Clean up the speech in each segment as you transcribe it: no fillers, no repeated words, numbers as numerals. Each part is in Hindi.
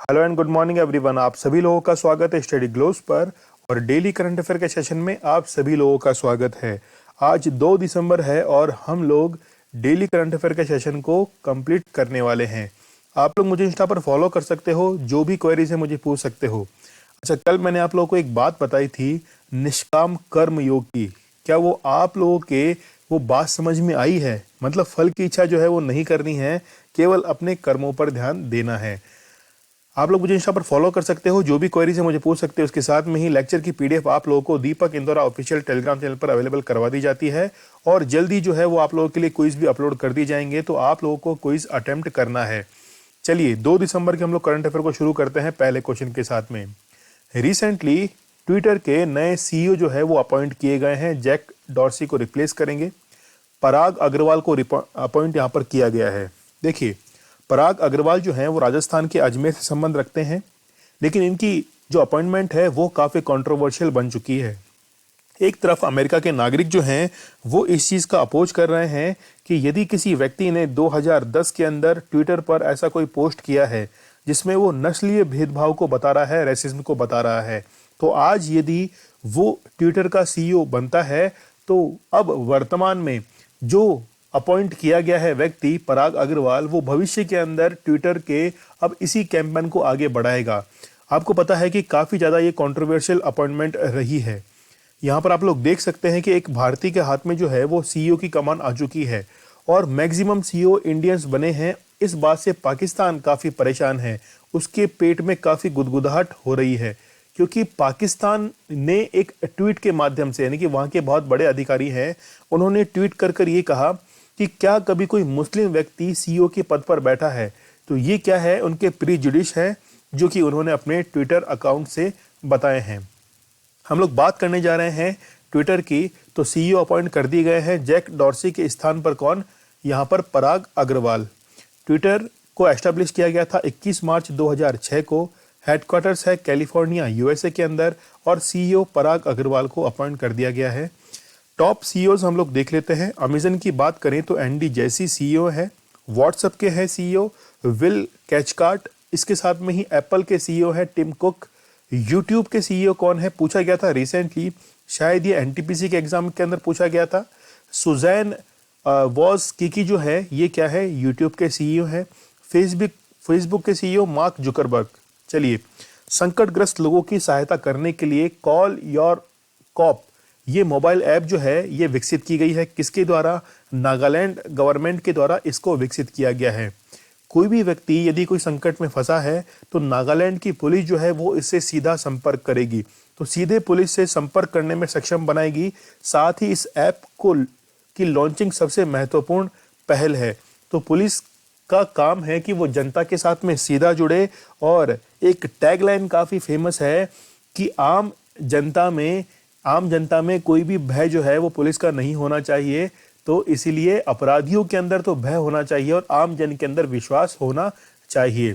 Hello and good morning everyone. आप सभी लोगों का स्वागत है स्टडी ग्लोब्स पर और डेली करंट अफेयर के सेशन में आप सभी लोगों का स्वागत है। आज 2 दिसंबर है और हम लोग डेली करंट अफेयर के सेशन को कंप्लीट करने वाले हैं। आप लोग मुझे इंस्टा पर फॉलो कर सकते हो, जो भी क्वेरीज है मुझे पूछ सकते हो। अच्छा, कल मैंने आप लोगों को एक बात बताई थी निष्काम कर्म योग की। क्या वो आप लोगों के वो बात समझ में आई है? मतलब फल की इच्छा जो है वो नहीं करनी है, केवल अपने कर्मों पर ध्यान देना है। आप लोग मुझे इंस्टा पर फॉलो कर सकते हो, जो भी क्वेरीज है मुझे पूछ सकते हो। उसके साथ में ही लेक्चर की पीडीएफ आप लोगों को दीपक इंदौरा ऑफिशियल टेलीग्राम चैनल पर अवेलेबल करवा दी जाती है और जल्दी जो है वो आप लोगों के लिए क्विज भी अपलोड कर दी जाएंगे, तो आप लोगों को क्विज अटेम्प्ट करना है। चलिए 2 दिसंबर के हम लोग करंट अफेयर को शुरू करते हैं पहले क्वेश्चन के साथ में। रिसेंटली ट्विटर के नए सीईओ जो है वो अपॉइंट किए गए हैं। जैक डॉर्सी को रिप्लेस करेंगे। पराग अग्रवाल को अपॉइंट यहाँ पर किया गया है। देखिए, पराग अग्रवाल जो हैं वो राजस्थान के अजमेर से संबंध रखते हैं, लेकिन इनकी जो अपॉइंटमेंट है वो काफ़ी कंट्रोवर्शियल बन चुकी है। एक तरफ अमेरिका के नागरिक जो हैं वो इस चीज़ का अपोज कर रहे हैं कि यदि किसी व्यक्ति ने 2010 के अंदर ट्विटर पर ऐसा कोई पोस्ट किया है जिसमें वो नस्लीय भेदभाव को बता रहा है, रेसिज्म को बता रहा है, तो आज यदि वो ट्विटर का सीईओ बनता है तो अब वर्तमान में जो अपॉइंट किया गया है व्यक्ति पराग अग्रवाल, वो भविष्य के अंदर ट्विटर के अब इसी कैंपेन को आगे बढ़ाएगा। आपको पता है कि काफ़ी ज़्यादा ये कंट्रोवर्शियल अपॉइंटमेंट रही है। यहाँ पर आप लोग देख सकते हैं कि एक भारतीय के हाथ में जो है वो सीईओ की कमान आ चुकी है और मैक्सिमम सीईओ इंडियंस बने हैं। इस बात से पाकिस्तान काफ़ी परेशान है, उसके पेट में काफ़ी गुदगुदाहट हो रही है, क्योंकि पाकिस्तान ने एक ट्वीट के माध्यम से, यानी कि वहाँ के बहुत बड़े अधिकारी हैं, उन्होंने ट्वीट कर ये कहा कि क्या कभी कोई मुस्लिम व्यक्ति सीईओ के पद पर बैठा है? तो ये क्या है, उनके प्रीजुडिश है जो कि उन्होंने अपने ट्विटर अकाउंट से बताए हैं। हम लोग बात करने जा रहे हैं ट्विटर की, तो सीईओ अपॉइंट कर दिए गए हैं। जैक डॉर्सी के स्थान पर कौन? यहाँ पर पराग अग्रवाल। ट्विटर को एस्टेब्लिश किया गया था 21 मार्च 2006 को। हेडक्वार्टर्स है कैलिफोर्निया यूएसए के अंदर और सीईओ पराग अग्रवाल को अपॉइंट कर दिया गया है। टॉप सीईओज हम लोग देख लेते हैं। अमेजन की बात करें तो एंडी जैसी सीईओ है। व्हाट्सएप के हैं सीईओ विल कैचकार्ट। इसके साथ में ही एप्पल के सीईओ है टिम कुक। यूट्यूब के सीईओ कौन है, पूछा गया था रिसेंटली, शायद ये एनटीपीसी के एग्जाम के अंदर पूछा गया था। सुजैन वॉज किकी जो है ये क्या है, यूट्यूब के सीईओ है। फेसबुक के सीईओ मार्क जुकरबर्ग। चलिए, संकटग्रस्त लोगों की सहायता करने के लिए कॉल योर कॉप ये मोबाइल ऐप जो है ये विकसित की गई है। किसके द्वारा? नागालैंड गवर्नमेंट के द्वारा इसको विकसित किया गया है। कोई भी व्यक्ति यदि कोई संकट में फंसा है तो नागालैंड की पुलिस जो है वो इससे सीधा संपर्क करेगी, तो सीधे पुलिस से संपर्क करने में सक्षम बनाएगी। साथ ही इस ऐप को की लॉन्चिंग सबसे महत्वपूर्ण पहल है। तो पुलिस का काम है कि वो जनता के साथ में सीधा जुड़े और एक टैगलाइन काफ़ी फेमस है कि आम जनता में कोई भी भय जो है वो पुलिस का नहीं होना चाहिए। तो इसीलिए अपराधियों के अंदर तो भय होना चाहिए और आम जन के अंदर विश्वास होना चाहिए।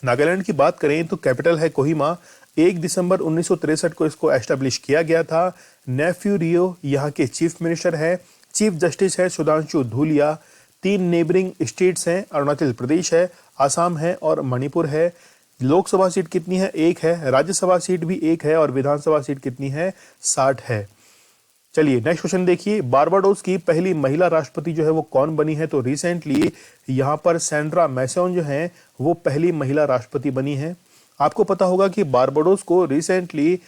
नागालैंड की बात करें तो कैपिटल है कोहिमा। 1 दिसंबर 1963 को इसको एस्टेब्लिश किया गया था। नेफ्यू रियो यहाँ के चीफ मिनिस्टर है। चीफ जस्टिस है सुधांशु धूलिया। 3 नेबरिंग स्टेट्स हैं, अरुणाचल प्रदेश है, आसाम है और मणिपुर है। लोकसभा सीट कितनी है? 1 है। राज्यसभा सीट भी 1 है और विधानसभा सीट कितनी है? 60 है। चलिए नेक्स्ट क्वेश्चन देखिए। बारबाडोस की पहली महिला राष्ट्रपति जो है वो कौन बनी है? तो रिसेंटली यहाँ पर सैंड्रा मैसोन जो है वो पहली महिला राष्ट्रपति बनी है। आपको पता होगा कि बारबाडोस को रिसेंटली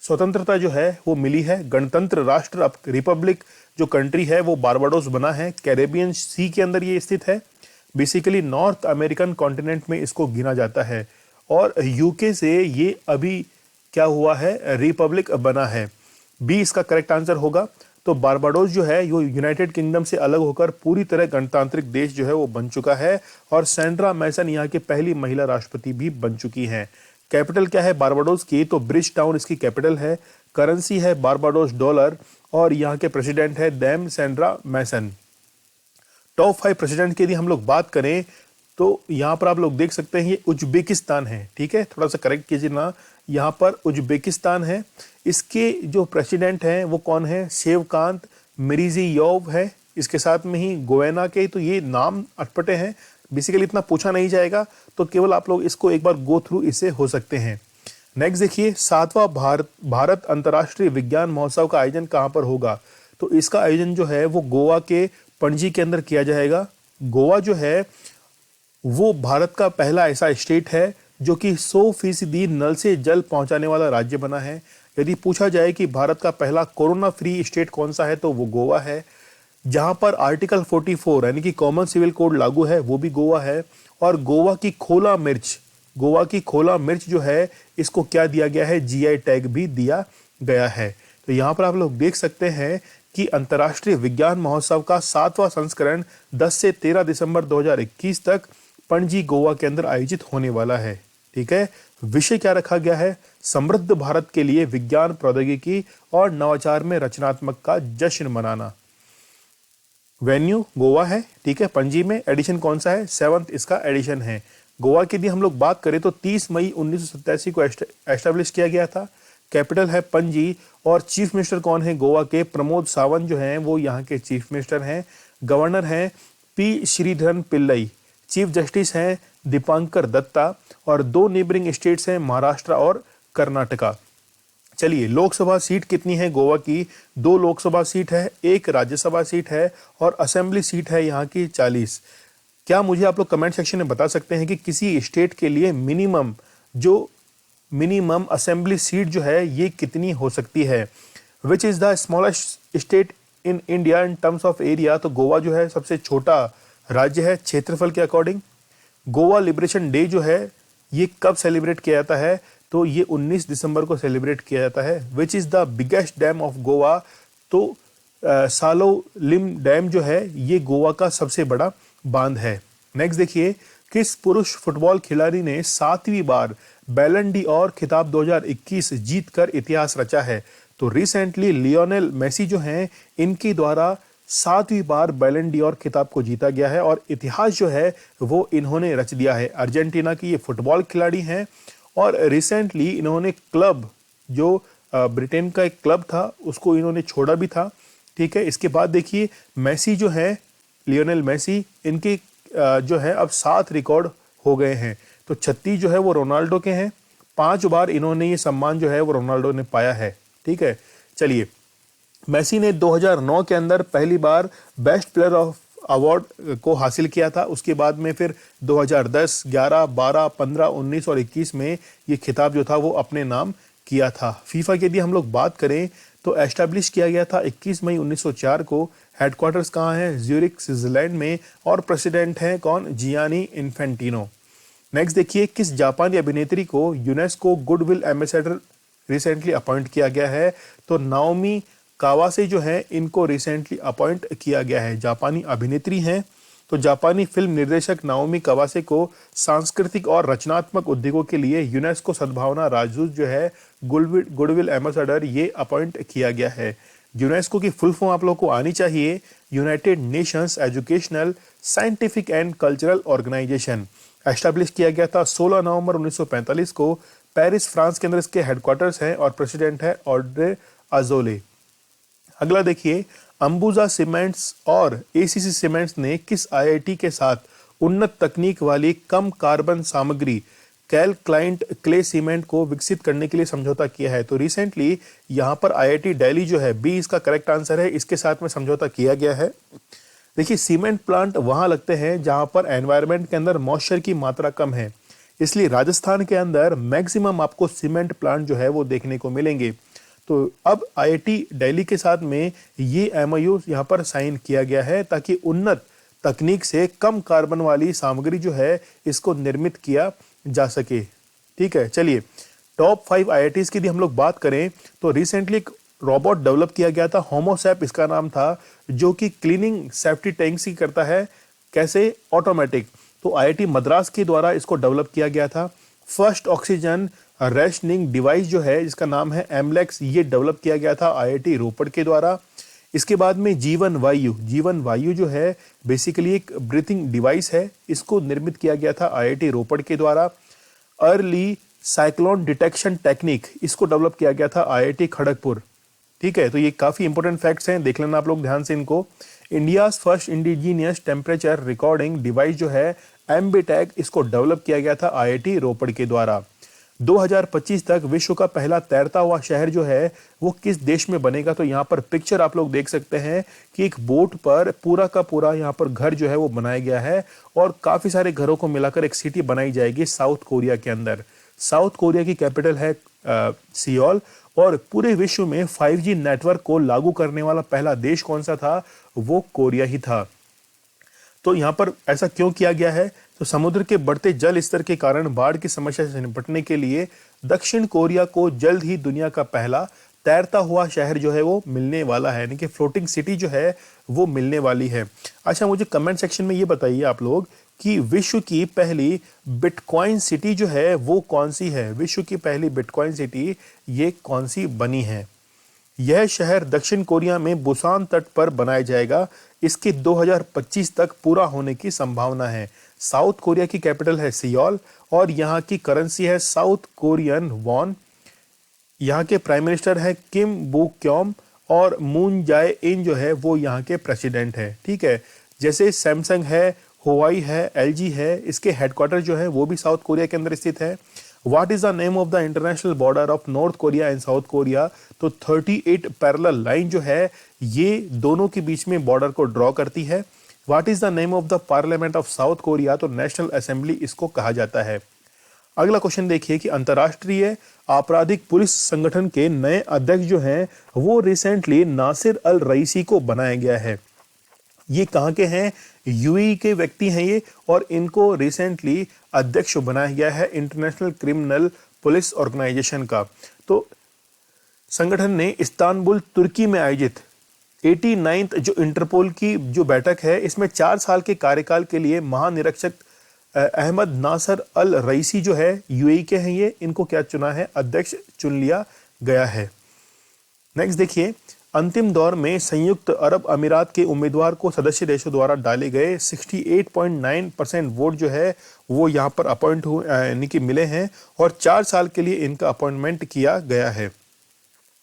स्वतंत्रता जो है वो मिली है। गणतंत्र राष्ट्र रिपब्लिक जो कंट्री है वो बारबाडोस बना है। कैरेबियन सी के अंदर ये स्थित है। बेसिकली नॉर्थ अमेरिकन कॉन्टिनेंट में इसको गिना जाता है और यूके से ये अभी क्या हुआ है, रिपब्लिक बना है। बी इसका करेक्ट आंसर होगा। तो बारबाडोस जो है वो यूनाइटेड किंगडम से अलग होकर पूरी तरह गणतांत्रिक देश जो है वो बन चुका है और सैंड्रा मैसन यहाँ की पहली महिला राष्ट्रपति भी बन चुकी हैं। कैपिटल क्या है बारबाडोस की? तो ब्रिज टाउन इसकी कैपिटल है। करेंसी है बारबाडोस डॉलर और यहाँ के प्रेसिडेंट है दैम सैंड्रा मैसन। टॉप 5 प्रेसिडेंट की यदि हम लोग बात करें तो यहाँ पर आप लोग देख सकते हैं ये उज्बेकिस्तान है। ठीक है, थोड़ा सा करेक्ट कीजिए ना, यहाँ पर उज्बेकिस्तान है। इसके जो प्रेसिडेंट हैं वो कौन है? शेवकांत मिरीजियोव है। इसके साथ में ही गोवेना के, तो ये नाम अटपटे हैं, बेसिकली इतना पूछा नहीं जाएगा, तो केवल आप लोग इसको एक बार गो थ्रू इसे हो सकते हैं। नेक्स्ट देखिए, 7वां भारत अंतर्राष्ट्रीय विज्ञान महोत्सव का आयोजन कहाँ पर होगा? तो इसका आयोजन जो है वो गोवा के पणजी के अंदर किया जाएगा। गोवा जो है वो भारत का पहला ऐसा स्टेट है जो कि 100% नल से जल पहुंचाने वाला राज्य बना है। यदि पूछा जाए कि भारत का पहला कोरोना फ्री स्टेट कौन सा है, तो वो गोवा है। जहां पर आर्टिकल 44 यानी कि कॉमन सिविल कोड लागू है, वो भी गोवा है। और गोवा की खोला मिर्च जो है, इसको क्या दिया गया है? जीआई टैग भी दिया गया है। तो यहाँ पर आप लोग देख सकते हैं कि अंतर्राष्ट्रीय विज्ञान महोत्सव का 7वां संस्करण 10 से 13 दिसंबर 2021 तक पणजी गोवा के अंदर आयोजित होने वाला है। ठीक है, विषय क्या रखा गया है? समृद्ध भारत के लिए विज्ञान, प्रौद्योगिकी और नवाचार में रचनात्मक का जश्न मनाना। वेन्यू गोवा है, ठीक है। पणजी में एडिशन कौन सा है? 7th इसका एडिशन है। गोवा की यदि हम लोग बात करें तो 30 मई 1987 को एस्टेब्लिश किया गया था। कैपिटल है पणजी और चीफ मिनिस्टर कौन है गोवा के? प्रमोद सावंत जो हैं वो यहाँ के चीफ मिनिस्टर हैं। गवर्नर हैं P Sreedharan Pillai. Chief justice हैं दीपांकर दत्ता और 2 नेबरिंग स्टेट्स हैं महाराष्ट्र और कर्नाटका। चलिए, लोकसभा सीट कितनी है गोवा की? 2 लोकसभा सीट है, 1 राज्यसभा सीट है और असेंबली सीट है यहाँ की 40। क्या मुझे आप लोग कमेंट सेक्शन में बता सकते हैं कि किसी स्टेट के लिए मिनिमम असेंबली सीट जो है ये कितनी हो सकती है? Which is the smallest state in India in terms of area? तो गोवा जो है सबसे छोटा राज्य है क्षेत्रफल के अकॉर्डिंग। गोवा लिबरेशन डे जो है ये कब सेलिब्रेट किया जाता है? तो ये 19 दिसंबर को सेलिब्रेट किया जाता है। Which is the biggest dam of Goa? तो सालोलिम डैम जो है ये गोवा का सबसे बड़ा बांध है। नेक्स्ट देखिए, किस पुरुष फुटबॉल खिलाड़ी ने 7वीं बार बैलन डी और खिताब 2021 जीतकर इतिहास रचा है? तो रिसेंटली लियोनेल मेसी जो हैं इनके द्वारा 7वीं बार बैलन डी और खिताब को जीता गया है और इतिहास जो है वो इन्होंने रच दिया है। अर्जेंटीना की ये फुटबॉल खिलाड़ी हैं और रिसेंटली इन्होंने क्लब जो ब्रिटेन का एक क्लब था उसको इन्होंने छोड़ा भी था। ठीक है, इसके बाद देखिए मेसी जो है, लियोनेल मेसी, इनके जो है अब 7 रिकॉर्ड हो गए हैं। तो 36 जो है वो रोनाल्डो के हैं। 5 बार इन्होंने ये सम्मान जो है वो रोनाल्डो ने पाया है। ठीक है, चलिए, मेसी ने 2009 के अंदर पहली बार बेस्ट प्लेयर ऑफ अवार्ड को हासिल किया था। उसके बाद में फिर 2010, 11, 12, 15, 19 और 21 में ये खिताब जो था वो अपने नाम किया था। फीफा की यदि हम लोग बात करें तो एस्टैब्लिश किया गया था 21 मई 1904 को। हेडक्वार्टर्स कहाँ है? ज्यूरिख स्विट्जरलैंड में और प्रेसिडेंट हैं कौन? Gianni Infantino. नेक्स्ट देखिए, किस जापानी अभिनेत्री को UNESCO goodwill ambassador recently appoint किया गया है? तो नाओमी कावासे जो है इनको रिसेंटली अपॉइंट किया गया है। जापानी अभिनेत्री हैं, तो जापानी फिल्म निर्देशक नाओमी कावासे को सांस्कृतिक और रचनात्मक उद्योगों के लिए यूनेस्को सद्भावना राजदूत जो है गुडविल एम्बेसडर ये अपॉइंट किया गया है। यूनेस्को की फुल फॉर्म आप लोग को आनी चाहिए, United Nations Educational, Scientific and Cultural Organization. Establish किया गया था 16 नवंबर 1945 को। पेरिस फ्रांस के अंदर इसके हेडक्वार्टर्स हैं और प्रेसिडेंट है ऑड्रे अजोले। अगला देखिए, अंबुजा सीमेंट्स और एसीसी सीमेंट्स ने किस आईआईटी के साथ उन्नत तकनीक वाली कम कार्बन सामग्री कैलक्लाइंट क्ले सीमेंट को विकसित करने के लिए समझौता किया है? तो रिसेंटली यहाँ पर आईआईटी दिल्ली जो है, बी इसका करेक्ट आंसर है, इसके साथ में समझौता किया गया है। देखिए, सीमेंट प्लांट वहां लगते हैं जहां पर एनवायरनमेंट के अंदर मॉइस्चर की मात्रा कम है, इसलिए राजस्थान के अंदर मैक्सिमम आपको सीमेंट प्लांट जो है वो देखने को मिलेंगे। तो अब आईआईटी दिल्ली के साथ में ये एमओयू यहाँ पर साइन किया गया है ताकि उन्नत तकनीक से कम कार्बन वाली सामग्री जो है इसको निर्मित किया जा सके। ठीक है, चलिए, टॉप 5 आईआईटीज की यदि हम लोग बात करें तो रिसेंटली एक रोबोट डेवलप किया गया था, होमोसैप इसका नाम था, जो कि क्लीनिंग सेफ्टी टैंक्स की करता है। कैसे? ऑटोमेटिक। तो आईआईटी मद्रास के द्वारा इसको डेवलप किया गया था। फर्स्ट ऑक्सीजन रेशनिंग डिवाइस जो है जिसका नाम है एमलेक्स, ये डेवलप किया गया था आईआईटी रोपड़ के द्वारा। इसके बाद में जीवन वायु जो है बेसिकली एक ब्रीथिंग डिवाइस है, इसको निर्मित किया गया था आईआईटी रोपड़ के द्वारा। अर्ली साइक्लोन डिटेक्शन टेक्निक, इसको डेवलप किया गया था आईआईटी खड़गपुर। ठीक है, तो ये काफी इंपॉर्टेंट फैक्ट्स हैं, देख लेना आप लोग ध्यान से इनको। India's first indigenous temperature recording device जो है एम्बीटेक इसको डेवलप किया गया था आईआईटी रोपड़ के द्वारा। 2025 तक विश्व का पहला तैरता हुआ शहर जो है वो किस देश में बनेगा, तो यहाँ पर पिक्चर आप लोग देख सकते हैं कि एक बोट पर पूरा का पूरा यहाँ पर घर जो है वो बनाया गया है और काफी सारे घरों को मिलाकर एक सिटी बनाई जाएगी साउथ कोरिया के अंदर। साउथ कोरिया की कैपिटल है सियोल और पूरे विश्व में 5G नेटवर्क को लागू करने वाला पहला देश कौन सा था, वो कोरिया ही था। तो यहाँ पर ऐसा क्यों किया गया है, तो समुद्र के बढ़ते जल स्तर के कारण बाढ़ की समस्या से निपटने के लिए दक्षिण कोरिया को जल्द ही दुनिया का पहला तैरता हुआ शहर जो है वो मिलने वाला है, यानी कि फ्लोटिंग सिटी जो है वो मिलने वाली है। अच्छा, मुझे कमेंट सेक्शन में ये बताइए आप लोग कि विश्व की पहली बिटकॉइन सिटी जो है वो कौन सी है। विश्व की पहली बिटकॉइन सिटी ये कौन सी बनी है। यह शहर दक्षिण कोरिया में बुसान तट पर बनाया जाएगा। इसके 2025 तक पूरा होने की संभावना है। साउथ कोरिया की कैपिटल है सियोल और यहाँ की करेंसी है साउथ कोरियन वॉन। यहाँ के प्राइम मिनिस्टर है किम बुक क्योम और मून जाए इन जो है वो यहाँ के प्रेसिडेंट है। ठीक है, जैसे सैमसंग है, हुआई है, एलजी है, इसके हेडक्वार्टर जो है वो भी साउथ कोरिया के अंदर स्थित है। What is the name of the international border of north Korea and south Korea, तो 38 पैरेलल लाइन जो है ये दोनों के बीच में बॉर्डर को ड्रॉ करती है। What is the name of the parliament of south Korea, तो नेशनल असेंबली इसको कहा जाता है। अगला क्वेश्चन देखिए कि अंतर्राष्ट्रीय आपराधिक पुलिस संगठन के नए अध्यक्ष जो हैं वो रिसेंटली नासिर अल रईसी को बनाया गया है। ये कहाँ के हैं, यूएई के व्यक्ति हैं ये, और इनको रिसेंटली अध्यक्ष बनाया गया है इंटरनेशनल क्रिमिनल पुलिस ऑर्गेनाइजेशन का। तो संगठन ने इस्तांबुल तुर्की में आयोजित 89th जो इंटरपोल की जो बैठक है इसमें 4 साल के कार्यकाल के लिए महानिरीक्षक अहमद नासर अल रईसी जो है यूएई के हैं ये, इनको क्या चुना है, अध्यक्ष चुन लिया गया है। नेक्स्ट देखिए, अंतिम दौर में संयुक्त अरब अमीरात के उम्मीदवार को सदस्य देशों द्वारा डाले गए 68.9% वोट जो है वो यहाँ पर अपॉइंट हुए यानी कि मिले हैं और 4 साल के लिए इनका अपॉइंटमेंट किया गया है।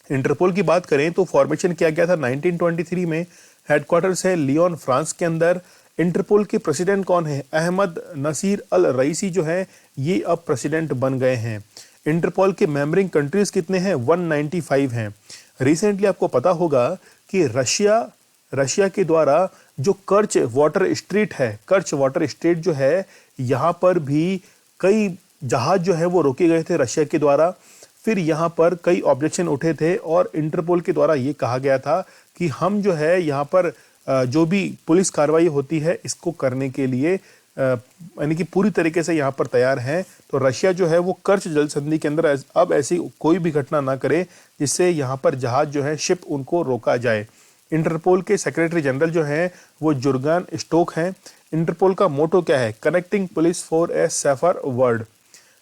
इंटरपोल की बात करें तो फॉर्मेशन किया गया था 1923 में। हेडक्वार्टर्स है लियोन फ्रांस के अंदर। इंटरपोल के प्रेसिडेंट कौन है, अहमद नसीर अल रईसी जो है ये अब प्रेसिडेंट बन गए हैं। इंटरपोल के मेंबरिंग कंट्रीज कितने हैं, 195 हैं। रिसेंटली आपको पता होगा कि रशिया के द्वारा जो कर्च वाटर स्ट्रीट है, कर्च वाटर स्ट्रीट जो है यहाँ पर भी कई जहाज जो है वो रोके गए थे रशिया के द्वारा। फिर यहाँ पर कई ऑब्जेक्शन उठे थे और इंटरपोल के द्वारा ये कहा गया था कि हम जो है यहाँ पर जो भी पुलिस कार्रवाई होती है इसको करने के लिए यानी कि पूरी तरीके से यहाँ पर तैयार हैं। तो रशिया जो है वो कर्च जल संधि के अंदर अब ऐसी कोई भी घटना ना करे जिससे यहाँ पर जहाज जो है शिप उनको रोका जाए। इंटरपोल के सेक्रेटरी जनरल जो हैं वो जुर्गान स्टोक हैं। इंटरपोल का मोटो क्या है, connecting police for a safer world.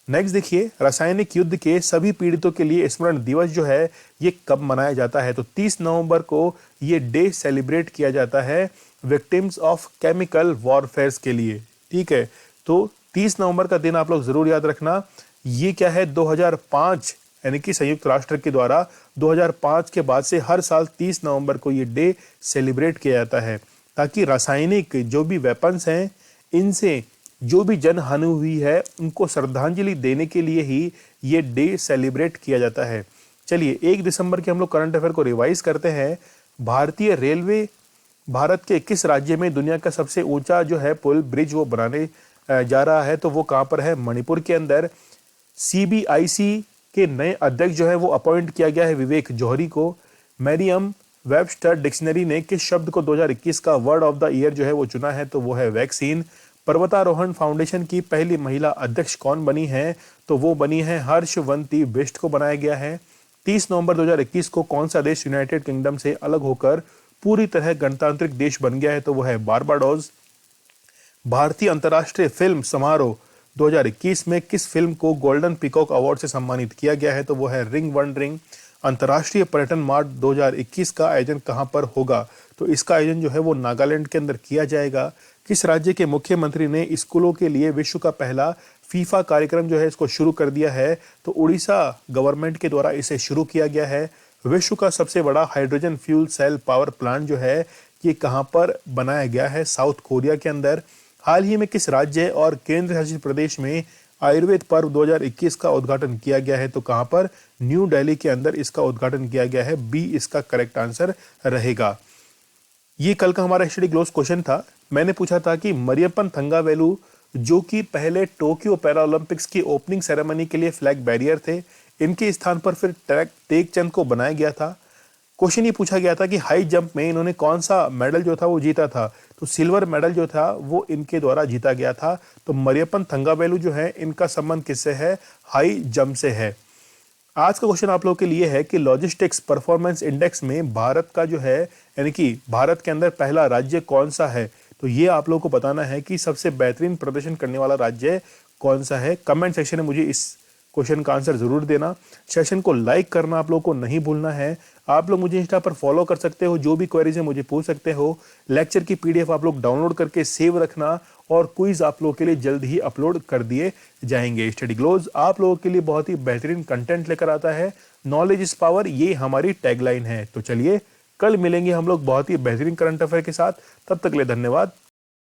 Next देखिए, रासायनिक युद्ध के सभी पीड़ितों के लिए स्मरण दिवस जो है ये कब मनाया जाता है, तो 30 नवंबर को ये डे सेलिब्रेट किया जाता है विक्टिम्स ऑफ केमिकल वॉरफेयर के लिए। ठीक है, तो 30 नवंबर का दिन आप लोग जरूर याद रखना। ये क्या है, 2005 यानी कि संयुक्त राष्ट्र के द्वारा 2005 के बाद से हर साल 30 नवंबर को ये डे सेलिब्रेट किया जाता है ताकि रासायनिक जो भी वेपन्स हैं इनसे जो भी जनहानि हुई है उनको श्रद्धांजलि देने के लिए ही ये डे सेलिब्रेट किया जाता है। चलिए 1 दिसंबर के हम लोग करंट अफेयर को रिवाइज करते हैं। भारतीय रेलवे भारत के किस राज्य में दुनिया का सबसे ऊंचा जो है पुल ब्रिज वो बनाने जा रहा है, तो वो कहाँ पर है, मणिपुर के अंदर। सीबीआईसी के नए अध्यक्ष जो है वो अपॉइंट किया गया है विवेक जौहरी को। मैरियम वेबस्टर डिक्शनरी ने किस शब्द को 2021 का वर्ड ऑफ द ईयर जो है वो चुना है, तो वो है वैक्सीन। पर्वतारोहण फाउंडेशन की पहली महिला अध्यक्ष कौन बनी है, तो वो बनी है हर्षवंती बिष्ट को बनाया गया है। 30 नवंबर 2021 को कौन सा देश यूनाइटेड किंगडम से अलग होकर पूरी तरह गणतांत्रिक देश बन गया है, तो वो है बारबाडोस। भारतीय अंतर्राष्ट्रीय फिल्म समारोह 2021 में किस फिल्म को गोल्डन पीकॉक अवार्ड से सम्मानित किया गया है, तो वो है रिंग वन रिंग। अंतर्राष्ट्रीय पर्यटन मार्ट 2021 का आयोजन कहां पर होगा, तो इसका आयोजन जो है वो नागालैंड के अंदर किया जाएगा। किस राज्य के मुख्यमंत्री ने स्कूलों के लिए विश्व का पहला फीफा कार्यक्रम जो है इसको शुरू कर दिया है, तो उड़ीसा गवर्नमेंट के द्वारा इसे शुरू किया गया है। विश्व का सबसे बड़ा hydrogen fuel cell power plant जो है ये कहां पर बनाया गया है, साउथ कोरिया के अंदर। हाल ही में किस राज्य और केंद्र शासित प्रदेश में आयुर्वेद पर्व 2021 का उद्घाटन किया गया है? तो कहां पर? न्यू दिल्ली के अंदर इसका उद्घाटन किया गया है। बी इसका करेक्ट आंसर रहेगा। ये कल का हमारा स्टडी ग्लोस क्वेश्चन था। मैंने पूछा था कि मरियप्पन थंगावेलु जो कि पहले टोक्यो पैरा ओलंपिक्स की ओपनिंग सेरेमनी के लिए फ्लैग बैरियर थे, इनके स्थान पर फिर टेकचंद को बनाया गया था। क्वेश्चन ये पूछा गया था कि हाई जंप में इन्होंने कौन सा मेडल जो था वो जीता था? तो सिल्वर मेडल जो था वो इनके द्वारा जीता गया था। तो मरियप्पन थंगावेलु जो है इनका संबंध किससे है? हाई जंप से है। आज का क्वेश्चन आप लोगों के लिए है कि लॉजिस्टिक्स परफॉर्मेंस इंडेक्स में भारत का जो है, यानी कि भारत के अंदर पहला राज्य कौन सा है? तो ये आप लोगों को बताना है कि सबसे बेहतरीन प्रदर्शन करने वाला राज्य कौन सा है। कमेंट सेक्शन में मुझे इस क्वेश्चन का आंसर जरूर देना। सेशन को लाइक करना आप लोगों को नहीं भूलना है। आप लोग मुझे इंस्टा पर फॉलो कर सकते हो, जो भी क्वेरीज है मुझे पूछ सकते हो। लेक्चर की पीडीएफ आप लोग डाउनलोड करके सेव रखना और क्विज आप लोगों के लिए जल्द ही अपलोड कर दिए जाएंगे। स्टडी ग्लोज आप लोगों के लिए बहुत ही बेहतरीन कंटेंट लेकर आता है। नॉलेज इज पावर, ये हमारी टैगलाइन है। तो चलिए कल मिलेंगे हम लोग बहुत ही बेहतरीन करंट अफेयर के साथ। तब तक के लिए धन्यवाद।